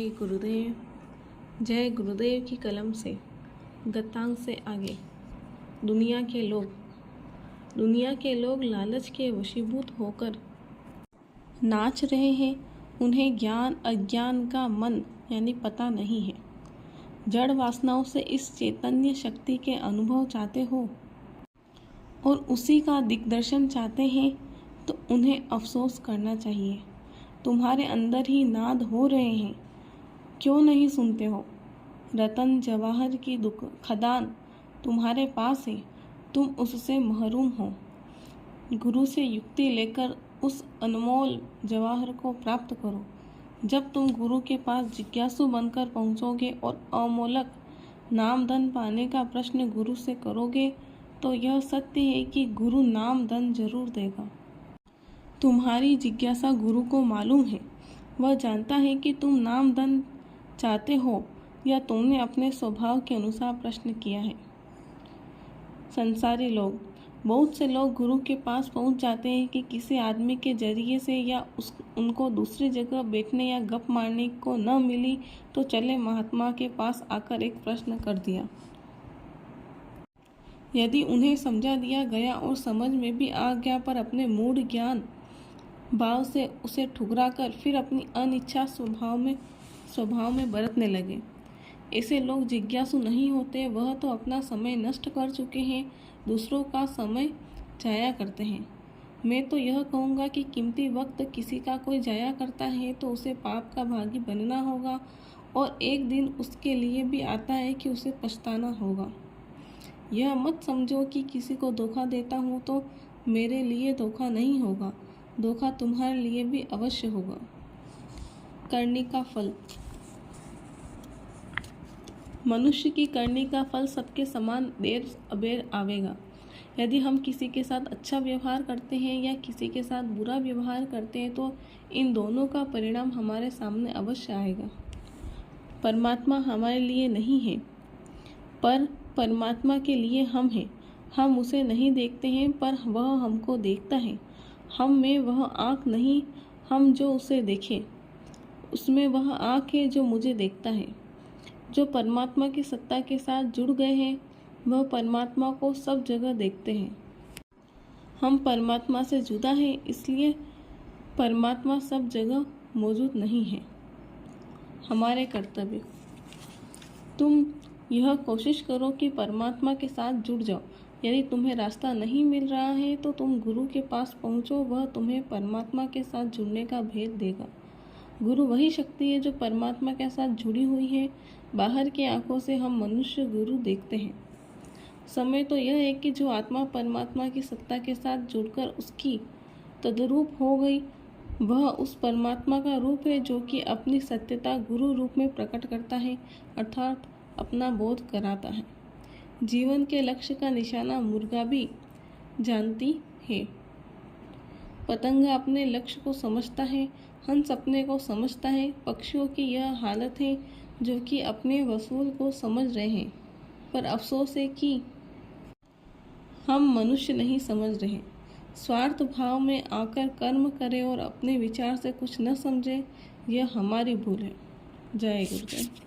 जय गुरुदेव। जय गुरुदेव की कलम से गतांग से आगे। दुनिया के लोग लालच के वशीभूत होकर नाच रहे हैं। उन्हें ज्ञान अज्ञान का मन यानी पता नहीं है। जड़ वासनाओं से इस चैतन्य शक्ति के अनुभव चाहते हो और उसी का दिग्दर्शन चाहते हैं तो उन्हें अफसोस करना चाहिए। तुम्हारे अंदर ही नाद हो रहे हैं, क्यों नहीं सुनते हो? रतन जवाहर की खदान तुम्हारे पास है, तुम उससे महरूम हो। गुरु से युक्ति लेकर उस अनमोल जवाहर को प्राप्त करो। जब तुम गुरु के पास जिज्ञासु बनकर पहुंचोगे और अमोलक नाम धन पाने का प्रश्न गुरु से करोगे तो यह सत्य है कि गुरु नाम धन जरूर देगा। तुम्हारी जिज्ञासा गुरु को मालूम है। वह जानता है कि तुम नाम धन चाहते हो या तुमने अपने स्वभाव के अनुसार प्रश्न किया है। संसारी लोग, बहुत से लोग गुरु के पास पहुंच जाते हैं कि किसी आदमी के जरिए से या उनको दूसरी जगह बैठने या गप मारने को न मिली तो चले महात्मा के पास आकर एक प्रश्न कर दिया। यदि उन्हें समझा दिया गया और समझ में भी आ गया पर अपने मूढ़ ज्ञान भाव से उसे ठुकरा कर फिर अपनी अनिच्छा स्वभाव में बरतने लगे। ऐसे लोग जिज्ञासु नहीं होते। वह तो अपना समय नष्ट कर चुके हैं, दूसरों का समय जाया करते हैं। मैं तो यह कहूँगा कि कीमती वक्त किसी का कोई जाया करता है तो उसे पाप का भागी बनना होगा और एक दिन उसके लिए भी आता है कि उसे पछताना होगा। यह मत समझो कि किसी को धोखा देता हूँ तो मेरे लिए धोखा नहीं होगा, धोखा तुम्हारे लिए भी अवश्य होगा। करनी का फल। मनुष्य की करनी का फल सबके समान देर अबेर आवेगा। यदि हम किसी के साथ अच्छा व्यवहार करते हैं या किसी के साथ बुरा व्यवहार करते हैं तो इन दोनों का परिणाम हमारे सामने अवश्य आएगा। परमात्मा हमारे लिए नहीं है, पर परमात्मा के लिए हम हैं। हम उसे नहीं देखते हैं पर वह हमको देखता है। हम में वह आँख नहीं, हम जो उसे देखें उसमें वह आँख है जो मुझे देखता है। जो परमात्मा की सत्ता के साथ जुड़ गए हैं वह परमात्मा को सब जगह देखते हैं। हम परमात्मा से जुदा हैं, इसलिए परमात्मा सब जगह मौजूद नहीं है। हमारे कर्तव्य। तुम यह कोशिश करो कि परमात्मा के साथ जुड़ जाओ। यदि तुम्हें रास्ता नहीं मिल रहा है तो तुम गुरु के पास पहुंचो, वह तुम्हें परमात्मा के साथ जुड़ने का भेद देगा। गुरु वही शक्ति है जो परमात्मा के साथ जुड़ी हुई है। बाहर की आंखों से हम मनुष्य गुरु देखते हैं। समय तो यह है कि जो आत्मा परमात्मा की सत्ता के साथ जुड़कर उसकी तद्रूप हो गई वह उस परमात्मा का रूप है जो कि अपनी सत्यता गुरु रूप में प्रकट करता है, अर्थात अपना बोध कराता है। जीवन के लक्ष्य का निशाना मुर्गा भी जानती है। पतंगा अपने लक्ष्य को समझता है, हंस अपने को समझता है। पक्षियों की यह हालत है जो कि अपने वसूल को समझ रहे हैं, पर अफसोस है कि हम मनुष्य नहीं समझ रहे। स्वार्थ भाव में आकर कर्म करें और अपने विचार से कुछ न समझे, यह हमारी भूल है। जय गुरुदेव।